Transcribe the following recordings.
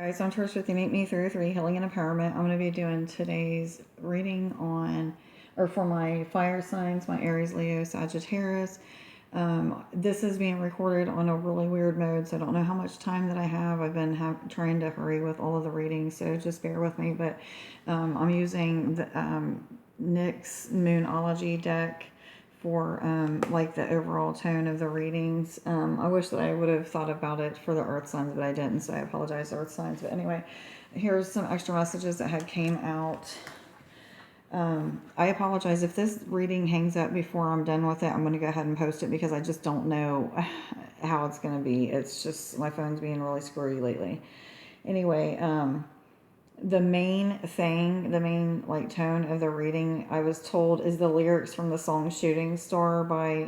Guys, I'm Trish with Meet Me Through 3 Healing and Empowerment. I'm going to be doing today's reading for my fire signs, my Aries, Leo, Sagittarius. This is being recorded on a really weird mode, so I don't know how much time that I have. I've been trying to hurry with all of the readings, so just bear with me. But I'm using the NYX Moonology deck for like the overall tone of the readings. I wish that I would have thought about it for the earth signs, but I didn't, so I apologize, earth signs. But anyway, here's some extra messages that had came out. I apologize if this reading hangs up before I'm done with it. I'm going to go ahead and post it because I just don't know how it's going to be. It's just my phone's being really screwy lately. Anyway, the main like tone of the reading, I was told, is the lyrics from the song Shooting Star by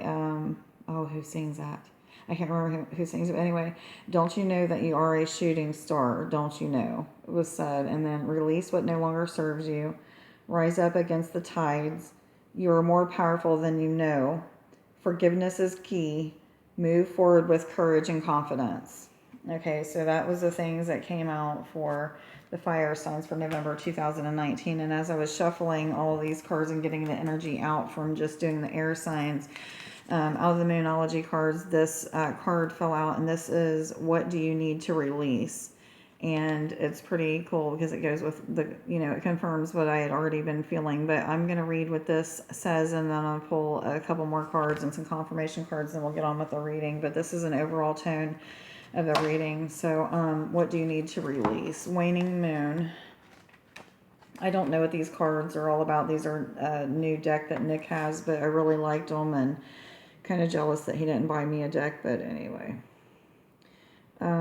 who sings that? I can't remember who sings it. But anyway, don't you know that you are a shooting star? Don't you know? It was said. And then release what no longer serves you. Rise up against the tides. You are more powerful than you know. Forgiveness is key. Move forward with courage and confidence. Okay, so that was the things that came out for the fire signs for November 2019. And as I was shuffling all of these cards and getting the energy out from just doing the air signs, out of the Moonology cards, this card fell out, and this is what do you need to release? And it's pretty cool because it goes with the, it confirms what I had already been feeling. But I'm going to read what this says, and then I'll pull a couple more cards and some confirmation cards, and we'll get on with the reading. But this is an overall tone of the reading. So what do you need to release? Waning Moon. I don't know what these cards are all about. These are a new deck that Nick has, but I really liked them and kind of jealous that he didn't buy me a deck. But anyway, where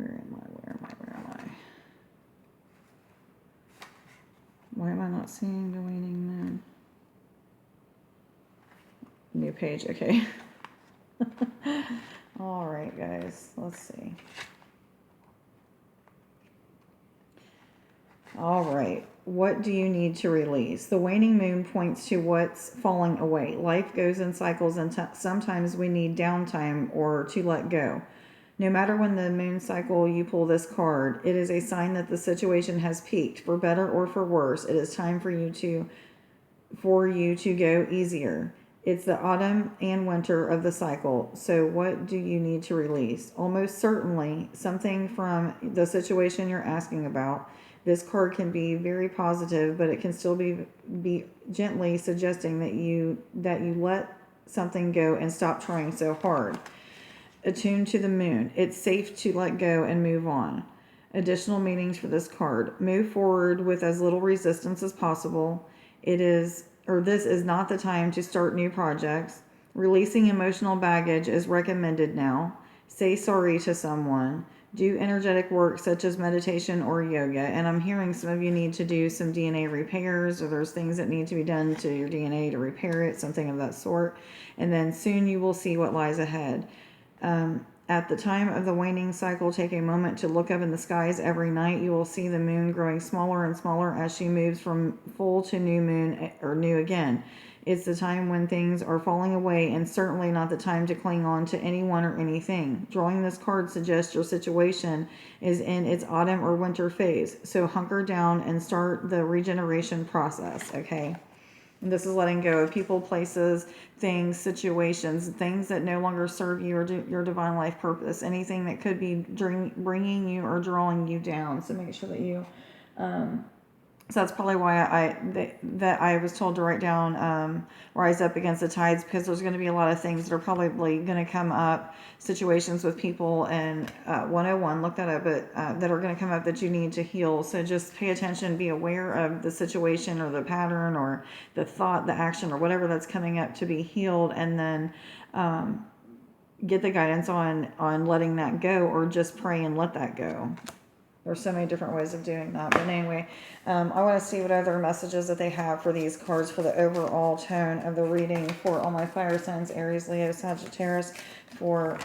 am I? Why am I not seeing the Waning Moon? New page, okay. All right, guys, let's see. All right, what do you need to release? The waning moon points to what's falling away. Life goes in cycles, and sometimes we need downtime or to let go. No matter when the moon cycle you pull this card, it is a sign that the situation has peaked, for better or for worse. It is time for you to go easier. It's the autumn and winter of the cycle. So what do you need to release? Almost certainly something from the situation you're asking about. This card can be very positive, but it can still be gently suggesting that you let something go and stop trying so hard. Attuned to the moon. It's safe to let go and move on. Additional meanings for this card. Move forward with as little resistance as possible. This is not the time to start new projects. Releasing emotional baggage is recommended now. Say sorry to someone. Do energetic work such as meditation or yoga. And I'm hearing some of you need to do some DNA repairs, or there's things that need to be done to your DNA to repair it, something of that sort. And then soon you will see what lies ahead. At the time of the waning cycle, take a moment to look up in the skies every night. You will see the moon growing smaller and smaller as she moves from full to new moon, or new again. It's the time when things are falling away, and certainly not the time to cling on to anyone or anything. Drawing this card suggests your situation is in its autumn or winter phase. So hunker down and start the regeneration process, okay? And this is letting go of people, places, things, situations, things that no longer serve you or your divine life purpose. Anything that could be bringing you or drawing you down. So make sure that you... so that's probably why I was told to write down rise up against the tides, because there's going to be a lot of things that are probably going to come up, situations with people, and 101, look that up, but that are going to come up that you need to heal. So just pay attention, be aware of the situation or the pattern or the thought, the action, or whatever that's coming up to be healed, and then get the guidance on letting that go, or just pray and let that go. There's so many different ways of doing that. But anyway, I want to see what other messages that they have for these cards for the overall tone of the reading for all my fire signs, Aries, Leo, Sagittarius, for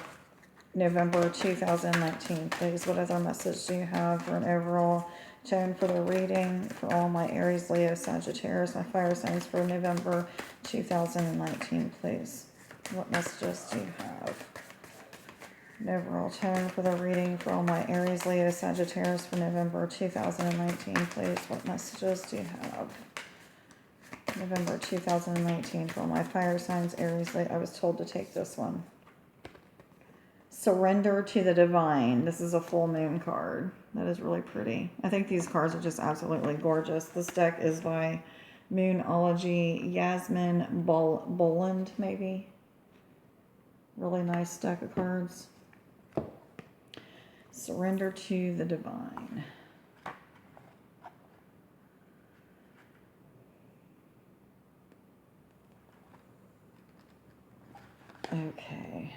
November 2019. Please, what other message do you have for an overall tone for the reading for all my Aries, Leo, Sagittarius, my fire signs for November 2019, please? What messages do you have? Overall tone for the reading for all my Aries, Leo, Sagittarius for November 2019, please. What messages do you have? November 2019 for all my fire signs, Aries, Leo. I was told to take this one. Surrender to the divine. This is a full moon card. That is really pretty. I think these cards are just absolutely gorgeous. This deck is by Moonology Yasmin Boland, maybe. Really nice deck of cards. Surrender to the divine. Okay.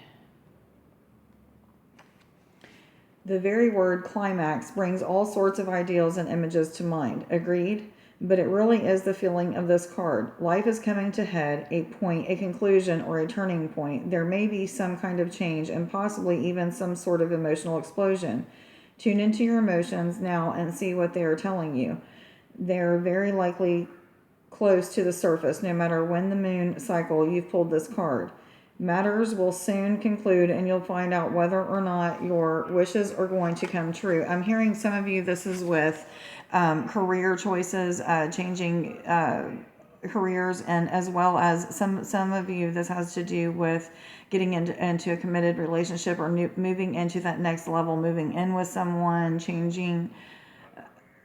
The very word climax brings all sorts of ideals and images to mind. Agreed? But it really is the feeling of this card. Life is coming to head, a point, a conclusion, or a turning point. There may be some kind of change and possibly even some sort of emotional explosion. Tune into your emotions now and see what they are telling you. They're very likely close to the surface, no matter when the moon cycle you've pulled this card. Matters will soon conclude and you'll find out whether or not your wishes are going to come true. I'm hearing some of you, this is with career choices, changing careers, and as well as some of you, this has to do with getting into a committed relationship or moving into that next level, moving in with someone, changing,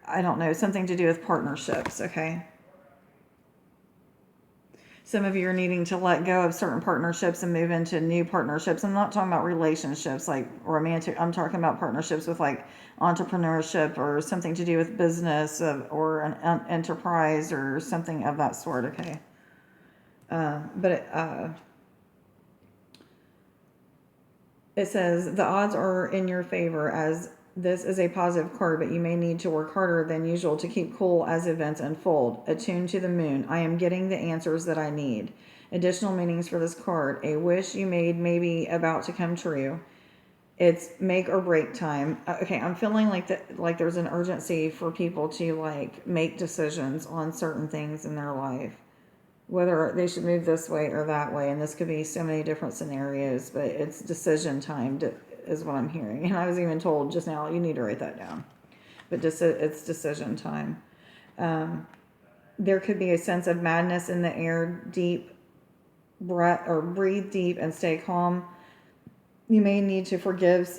I don't know, something to do with partnerships, okay? Some of you are needing to let go of certain partnerships and move into new partnerships. I'm not talking about relationships like romantic. I'm talking about partnerships with like entrepreneurship or something to do with business or an enterprise or something of that sort. Okay. It says the odds are in your favor as this is a positive card, but you may need to work harder than usual to keep cool as events unfold. Attuned to the moon. I am getting the answers that I need. Additional meanings for this card. A wish you made may be about to come true. It's make or break time. Okay, I'm feeling like there's an urgency for people to like make decisions on certain things in their life. Whether they should move this way or that way, and this could be so many different scenarios, but it's decision time is what I'm hearing. And I was even told just now, you need to write that down. But it's decision time. There could be a sense of madness in the air. Deep breath or breathe deep and stay calm. You may need to forgive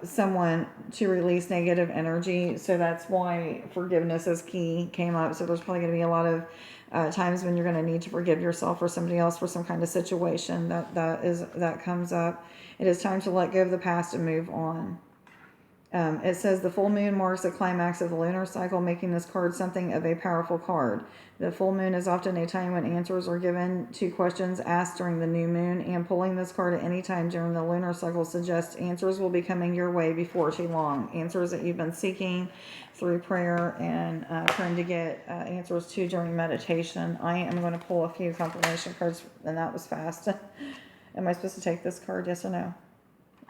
someone to release negative energy. So that's why forgiveness is key came up. So there's probably going to be a lot of times when you're going to need to forgive yourself or somebody else for some kind of situation that comes up. It is time to let go of the past and move on. It says the full moon marks the climax of the lunar cycle, making this card something of a powerful card. The full moon is often a time when answers are given to questions asked during the new moon, and pulling this card at any time during the lunar cycle suggests answers will be coming your way before too long. Answers that you've been seeking through prayer and trying to get answers to during meditation. I am going to pull a few confirmation cards, and that was fast. Am I supposed to take this card, yes or no?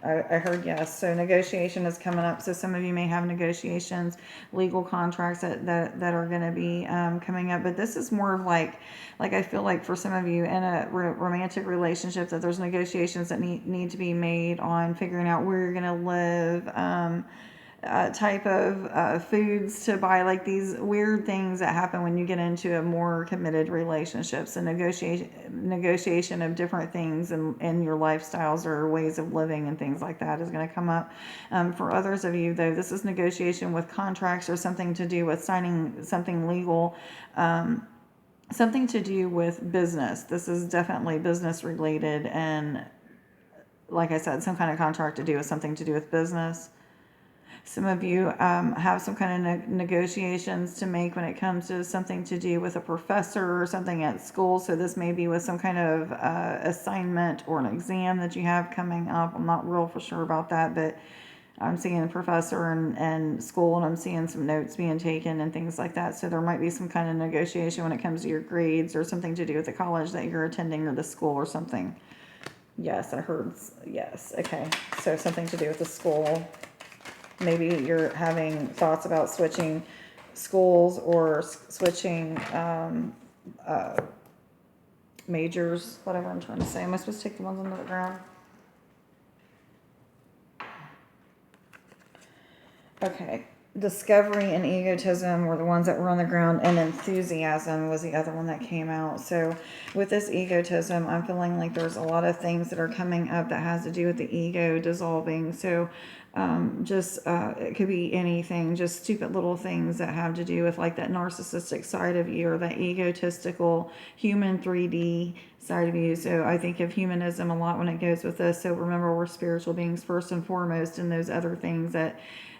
I heard yes. So negotiation is coming up. So some of you may have negotiations, legal contracts that are going to be coming up. But this is more of like I feel like for some of you in a romantic relationship that there's negotiations that need to be made on figuring out where you're going to live, type of foods to buy, like these weird things that happen when you get into a more committed relationship. So negotiation of different things and your lifestyles or ways of living and things like that is going to come up. For others of you, though, this is negotiation with contracts or something to do with signing something legal, something to do with business. This is definitely business related, and like I said, some kind of contract to do with something to do with business. Some of you have some kind of negotiations to make when it comes to something to do with a professor or something at school. So this may be with some kind of assignment or an exam that you have coming up. I'm not real for sure about that, but I'm seeing a professor and school, and I'm seeing some notes being taken and things like that. So there might be some kind of negotiation when it comes to your grades or something to do with the college that you're attending or the school or something. Yes, I heard yes. Okay, so something to do with the school. Maybe you're having thoughts about switching schools or switching majors, whatever I'm trying to say. Am I supposed to take the ones under the ground? Okay. Discovery and egotism were the ones that were on the ground, and enthusiasm was the other one that came out. So with this egotism, I'm feeling like there's a lot of things that are coming up that has to do with the ego dissolving. So it could be anything, just stupid little things that have to do with like that narcissistic side of you or that egotistical human 3D side of you. So I think of humanism a lot when it goes with this. So remember, we're spiritual beings first and foremost, and those other things that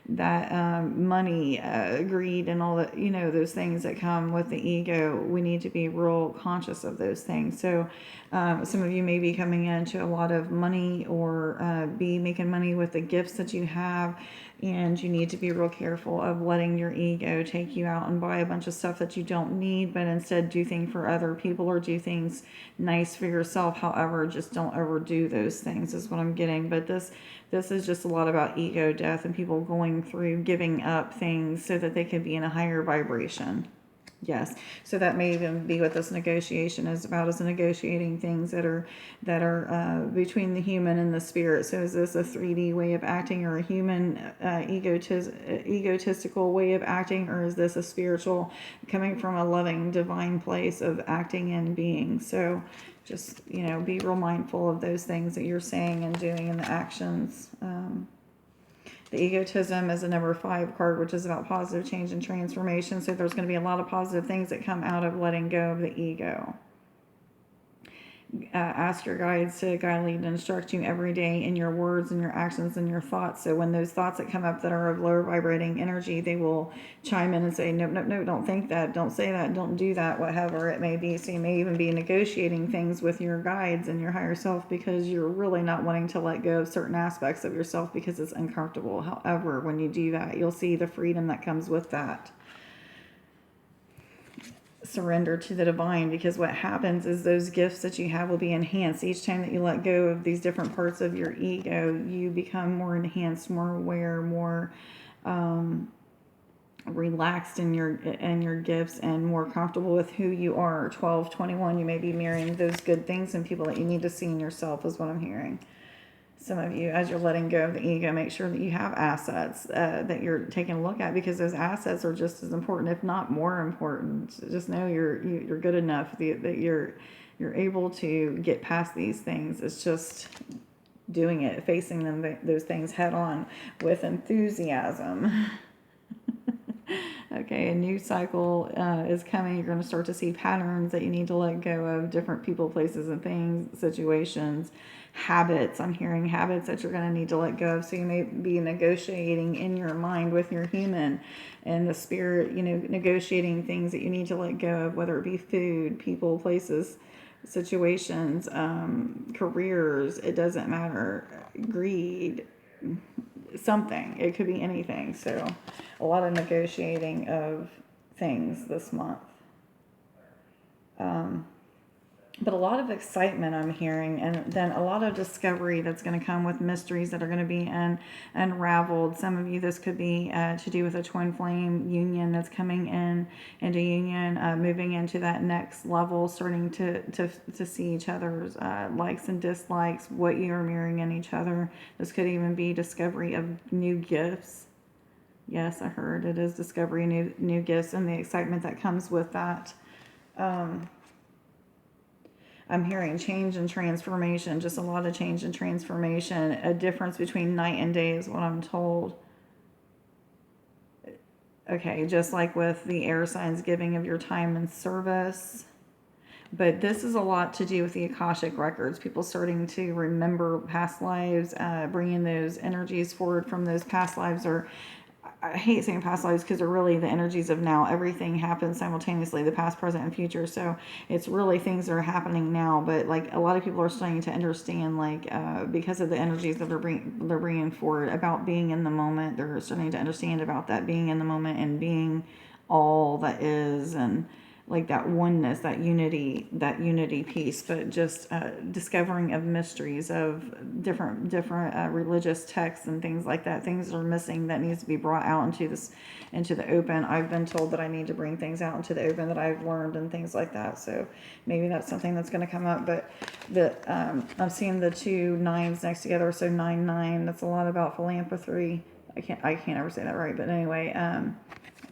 money, greed, and all that, those things that come with the ego, we need to be real conscious of those things. So some of you may be coming into a lot of money, or be making money with the gifts that you have, and you need to be real careful of letting your ego take you out and buy a bunch of stuff that you don't need, but instead do things for other people or do things nice for yourself. However, just don't overdo those things is what I'm getting. But this is just a lot about ego death and people going through giving up things so that they can be in a higher vibration. Yes. So that may even be what this negotiation is about, is negotiating things that are between the human and the spirit. So is this a 3D way of acting, or a human egotistical way of acting, or is this a spiritual, coming from a loving divine place of acting and being? So just, be real mindful of those things that you're saying and doing, and the actions. The egotism is a number 5 card, which is about positive change and transformation. So there's going to be a lot of positive things that come out of letting go of the ego. Ask your guides to guide, lead, and instruct you every day in your words and your actions and your thoughts. So when those thoughts that come up that are of lower vibrating energy, they will chime in and say, no, no, no, don't think that, don't say that, don't do that, whatever it may be. So you may even be negotiating things with your guides and your higher self because you're really not wanting to let go of certain aspects of yourself because it's uncomfortable. However, when you do that, you'll see the freedom that comes with that. Surrender to the divine, because what happens is those gifts that you have will be enhanced each time that you let go of these different parts of your ego. You become more enhanced, more aware, more relaxed in your gifts, and more comfortable with who you are. 12, 21, you may be mirroring those good things and people that you need to see in yourself, is what I'm hearing. Some of you, as you're letting go of the ego, make sure that you have assets that you're taking a look at, because those assets are just as important, if not more important. Just know you're good enough that you're able to get past these things. It's just doing it, facing those things head on with enthusiasm. Okay, a new cycle is coming. You're going to start to see patterns that you need to let go of, different people, places, and things, situations, habits. I'm hearing habits that you're going to need to let go of. So you may be negotiating in your mind with your human and the spirit, negotiating things that you need to let go of, whether it be food, people, places, situations, careers. It doesn't matter. Greed, something. It could be anything. So a lot of negotiating of things this month. But a lot of excitement I'm hearing, and then a lot of discovery that's going to come with mysteries that are going to be unraveled. Some of you, this could be to do with a twin flame union that's coming into union, moving into that next level, starting to see each other's likes and dislikes, what you are mirroring in each other. This could even be discovery of new gifts. Yes, I heard it is discovery, new gifts, and the excitement that comes with that. I'm hearing change and transformation, just a lot of change and transformation. A difference between night and day is what I'm told. Okay, just like with the air signs, giving of your time and service. But this is a lot to do with the Akashic records, people starting to remember past lives, bringing those energies forward from those past lives, or I hate saying past lives because they're really the energies of now. Everything happens simultaneously, the past, present, and future. So it's really things that are happening now. But like a lot of people are starting to understand, like because of the energies that they're bringing forward about being in the moment. They're starting to understand about that being in the moment and being all that is, and like that oneness, that unity piece. But just discovering of mysteries of different religious texts and things like that, things that are missing that needs to be brought out into the open. I've been told that I need to bring things out into the open that I've learned and things like that. So maybe that's something that's going to come up. But I'm seeing the 2 9s next together, so 9-9. That's a lot about philanthropy, I can't ever say that right, but anyway,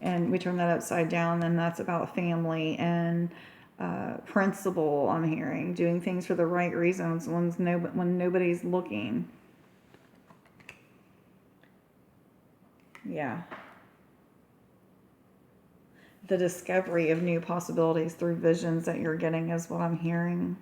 and we turn that upside down, then that's about family and principle. I'm hearing doing things for the right reasons when nobody's looking. Yeah. The discovery of new possibilities through visions that you're getting is what I'm hearing.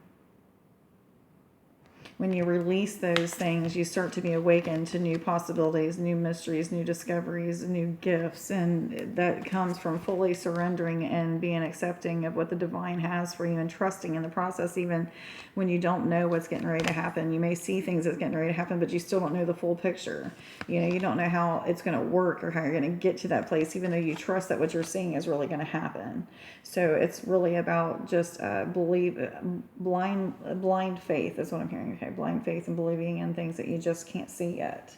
When you release those things, you start to be awakened to new possibilities, new mysteries, new discoveries, new gifts. And that comes from fully surrendering and being accepting of what the divine has for you and trusting in the process, even when you don't know what's getting ready to happen. You may see things that's getting ready to happen, but you still don't know the full picture. You don't know how it's going to work or how you're going to get to that place, even though you trust that what you're seeing is really going to happen. So it's really about just blind faith is what I'm hearing. Okay, blind faith and believing in things that you just can't see yet.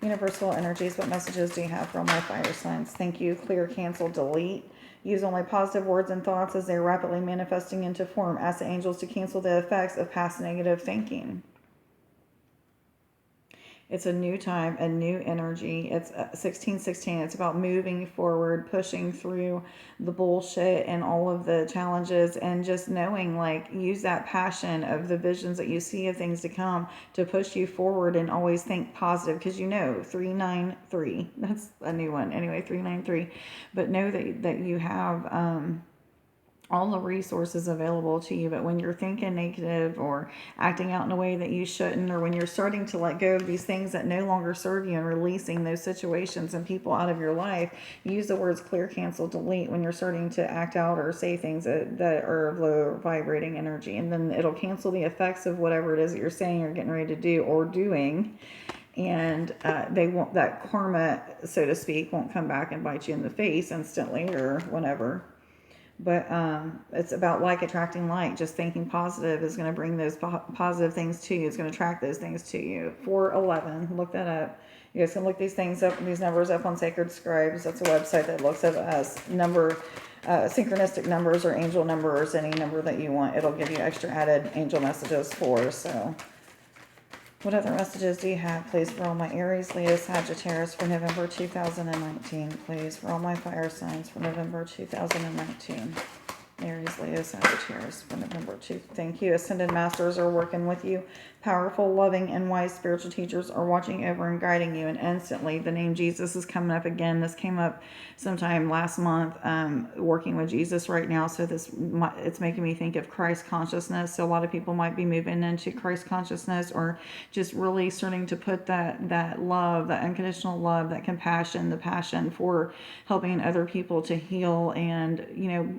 Universal energies, what messages do you have for all my fire signs? Thank you. Clear, cancel, delete. Use only positive words and thoughts as they're rapidly manifesting into form. Ask the angels to cancel the effects of past negative thinking. It's a new time, a new energy. It's 1616. It's about moving forward, pushing through the bullshit and all of the challenges, and just knowing, like, use that passion of the visions that you see of things to come to push you forward, and always think positive, because 393. That's a new one. Anyway, 393. But know that you have all the resources available to you. But when you're thinking negative or acting out in a way that you shouldn't, or when you're starting to let go of these things that no longer serve you and releasing those situations and people out of your life, use the words clear, cancel, delete when you're starting to act out or say things that are of low vibrating energy. And then it'll cancel the effects of whatever it is that you're saying or getting ready to do or doing. And they won't, that karma, so to speak, won't come back and bite you in the face instantly or whenever. But it's about like attracting like. Just thinking positive is going to bring those positive things to you. It's going to attract those things to you. 411, look that up. You guys can look these things up, these numbers up on Sacred Scribes. That's a website that looks at us synchronistic numbers or angel numbers, any number that you want. It'll give you extra added angel messages for. So what other messages do you have, please, for all my Aries, Leo, Sagittarius for November 2019, please, for all my fire signs for November 2019. Aries, Leo, Sagittarius for November 2. Thank you. Ascended Masters are working with you. Powerful, loving, and wise spiritual teachers are watching over and guiding you. And instantly, the name Jesus is coming up again. This came up sometime last month, working with Jesus right now. So it's making me think of Christ consciousness. So a lot of people might be moving into Christ consciousness, or just really starting to put that love, that unconditional love, that compassion, the passion for helping other people to heal, and,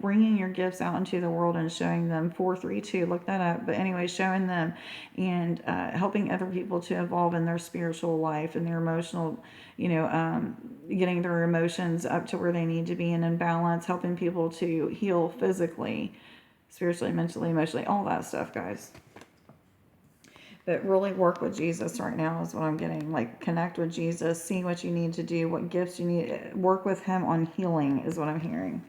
bringing your gifts out into the world and showing them. 432, look that up. But anyway, showing them and helping other people to evolve in their spiritual life and their emotional, getting their emotions up to where they need to be and in balance, helping people to heal physically, spiritually, mentally, emotionally, all that stuff, guys. But really work with Jesus right now is what I'm getting. Like, connect with Jesus, see what you need to do, what gifts you need. Work with him on healing is what I'm hearing.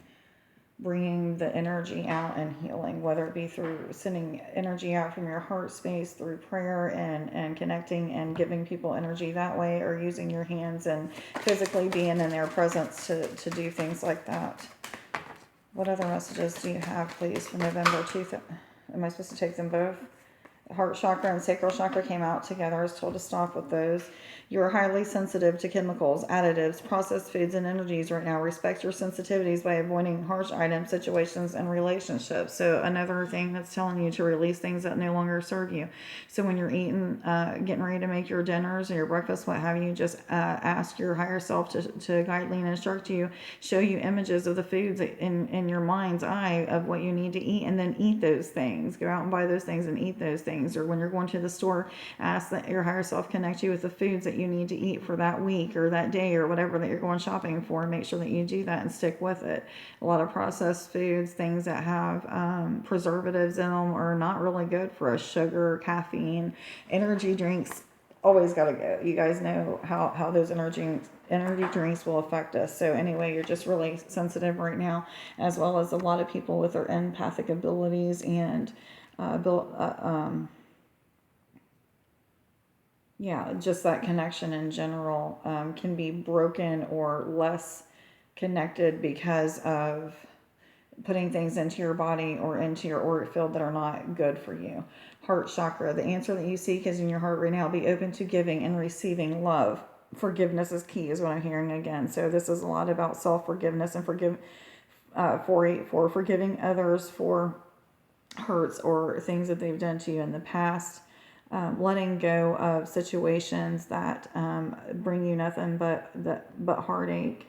Bringing the energy out and healing, whether it be through sending energy out from your heart space through prayer and connecting and giving people energy that way, or using your hands and physically being in their presence to do things like that. What other messages do you have, please, for November 2nd? Am I supposed to take them both? Heart chakra and sacral chakra came out together. I was told to stop with those. You're highly sensitive to chemicals, additives, processed foods, and energies right now. Respect your sensitivities by avoiding harsh items, situations, and relationships. So another thing that's telling you to release things that no longer serve you. So when you're eating, getting ready to make your dinners or your breakfast, what have you, just ask your higher self to guide, lead, and instruct you. Show you images of the foods in your mind's eye of what you need to eat, and then eat those things. Go out and buy those things and eat those things. Or when you're going to the store, ask that your higher self connect you with the foods that you need to eat for that week or that day or whatever that you're going shopping for, and make sure that you do that and stick with it. A lot of processed foods, things that have preservatives in them, are not really good for us. Sugar, caffeine, energy drinks, always got to go. You guys know how those energy drinks will affect us. So anyway, you're just really sensitive right now, as well as a lot of people with their empathic abilities and Yeah, just that connection in general can be broken or less connected because of putting things into your body or into your auric field that are not good for you. Heart chakra, the answer that you seek is in your heart right now. Be open to giving and receiving love. Forgiveness is key, is what I'm hearing again. So this is a lot about self forgiveness and for forgiving others for hurts or things that they've done to you in the past. Letting go of situations that bring you nothing but heartache,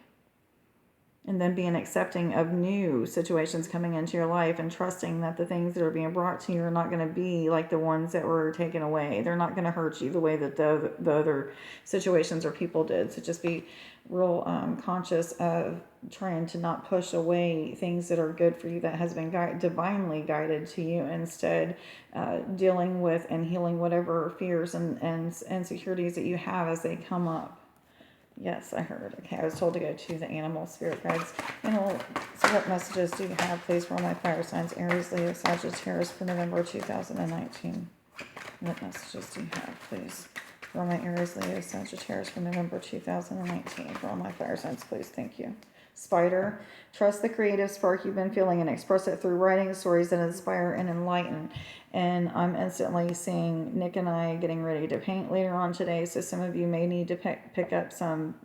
and then being accepting of new situations coming into your life and trusting that the things that are being brought to you are not going to be like the ones that were taken away. They're not going to hurt you the way that the other situations or people did. So just be real conscious of trying to not push away things that are good for you that has been divinely guided to you. Instead, dealing with and healing whatever fears and insecurities that you have as they come up. Yes, I heard. Okay, I was told to go to the animal spirit guides. Animal, so what messages do you have, please, for all my fire signs, Aries, Leo, Sagittarius, for November 2019? What messages do you have, please, for all my Aries, Leo, Sagittarius, for November 2019? For all my fire signs, please. Thank you. Spider, trust the creative spark you've been feeling and express it through writing stories that inspire and enlighten. And I'm instantly seeing Nick and I getting ready to paint later on today. So some of you may need to pick up some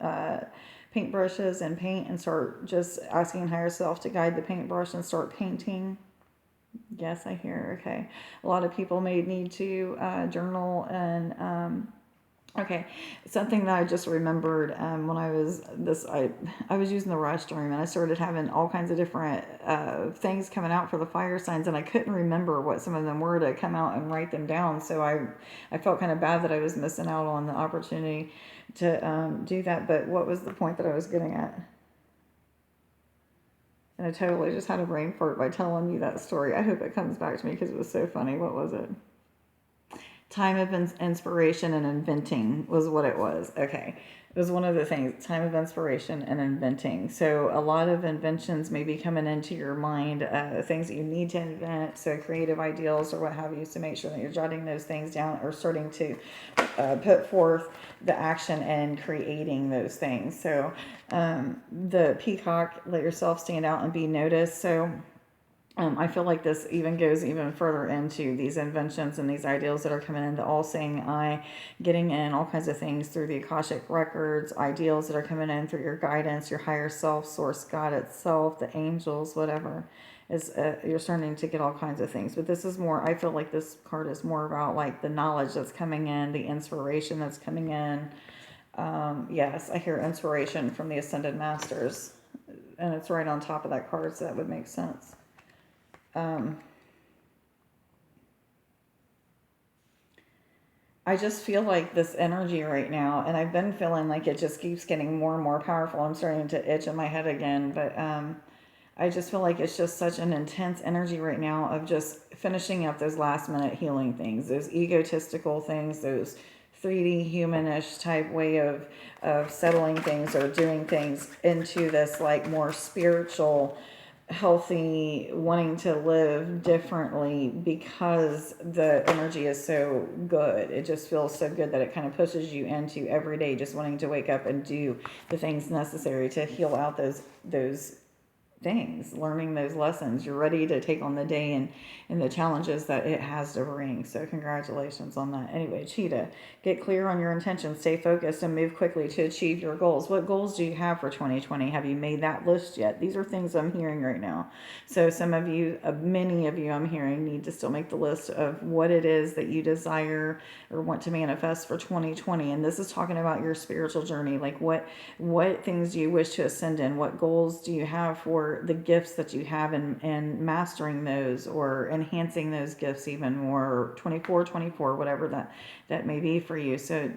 paint brushes and paint and start just asking higher self to guide the paintbrush and start painting. Yes, I hear. Okay. A lot of people may need to journal and okay, something that I just remembered when I was I was using the restroom and I started having all kinds of different things coming out for the fire signs, and I couldn't remember what some of them were to come out and write them down. So I felt kind of bad that I was missing out on the opportunity to do that. But what was the point that I was getting at? And I totally just had a brain fart by telling you that story. I hope it comes back to me because it was so funny. What was it? Time of inspiration and inventing was what it was. Okay. It was one of the things, time of inspiration and inventing. So a lot of inventions may be coming into your mind, things that you need to invent, so creative ideals or what have you. So make sure that you're jotting those things down or starting to put forth the action and creating those things. So the peacock, let yourself stand out and be noticed. So I feel like this even goes even further into these inventions and these ideals that are coming in, the all-seeing eye, getting in all kinds of things through the Akashic records, ideals that are coming in through your guidance, your higher self, source, God itself, the angels, whatever. Is you're starting to get all kinds of things. But this is more, I feel like this card is more about like the knowledge that's coming in, the inspiration that's coming in. Yes, I hear inspiration from the Ascended Masters. And it's right on top of that card, so that would make sense. I just feel like this energy right now, and I've been feeling like it just keeps getting more and more powerful. I'm starting to itch in my head again, but I just feel like it's just such an intense energy right now of just finishing up those last minute healing things, those egotistical things, those 3D humanish type way of settling things or doing things into this like more spiritual, healthy, wanting to live differently because the energy is so good. It just feels so good that it kind of pushes you into every day just wanting to wake up and do the things necessary to heal out those things, learning those lessons. You're ready to take on the day and the challenges that it has to bring. So congratulations on that. Anyway, Cheetah, get clear on your intentions, stay focused, and move quickly to achieve your goals. What goals do you have for 2020? Have you made that list yet? These are things I'm hearing right now. So some of you, many of you I'm hearing, need to still make the list of what it is that you desire or want to manifest for 2020. And this is talking about your spiritual journey. Like what things do you wish to ascend in? What goals do you have for the gifts that you have and mastering those or enhancing those gifts even more? 24, whatever that may be for you. So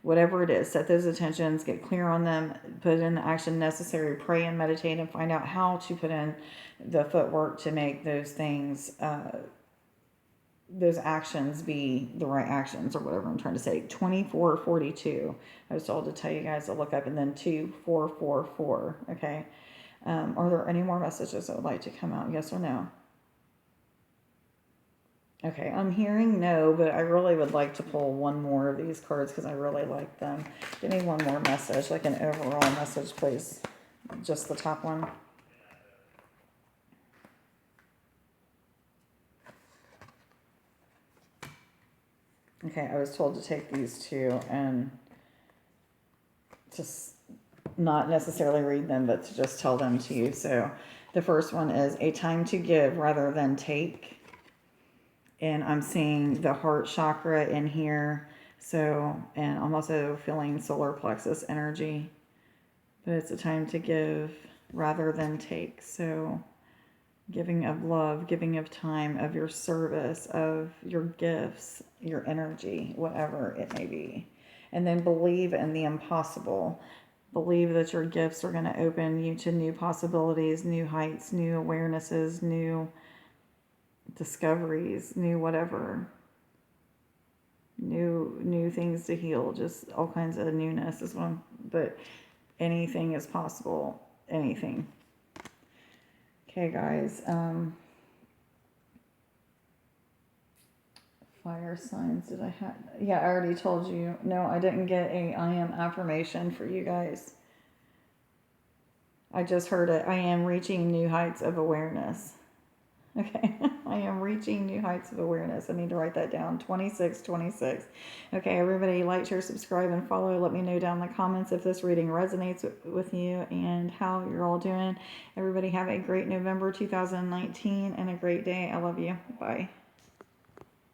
whatever it is, set those intentions, get clear on them, put in the action necessary, pray and meditate, and find out how to put in the footwork to make those things, those actions be the right actions, or whatever I'm trying to say. 2442. I was told to tell you guys to look up, and then 2444. Okay. Are there any more messages that would like to come out? Yes or no? Okay, I'm hearing no, but I really would like to pull one more of these cards because I really like them. Give me one more message, like an overall message, please. Just the top one. Okay, I was told to take these two and just not necessarily read them, but to just tell them to you. So the first one is a time to give rather than take. And I'm seeing the heart chakra in here. So, and I'm also feeling solar plexus energy. But it's a time to give rather than take. So giving of love, giving of time, of your service, of your gifts, your energy, whatever it may be. And then believe in the impossible. Believe that your gifts are going to open you to new possibilities, new heights, new awarenesses, new discoveries, new whatever. New things to heal, just all kinds of newness is one. But anything is possible. Anything. Okay, guys. Fire signs. Did I have? Yeah, I already told you. No, I didn't get a I am affirmation for you guys. I just heard it. I am reaching new heights of awareness. Okay, I am reaching new heights of awareness. I need to write that down. 2626. Okay, everybody, like, share, subscribe, and follow. Let me know down in the comments if this reading resonates with you and how you're all doing. Everybody have a great November 2019 and a great day. I love you. Bye.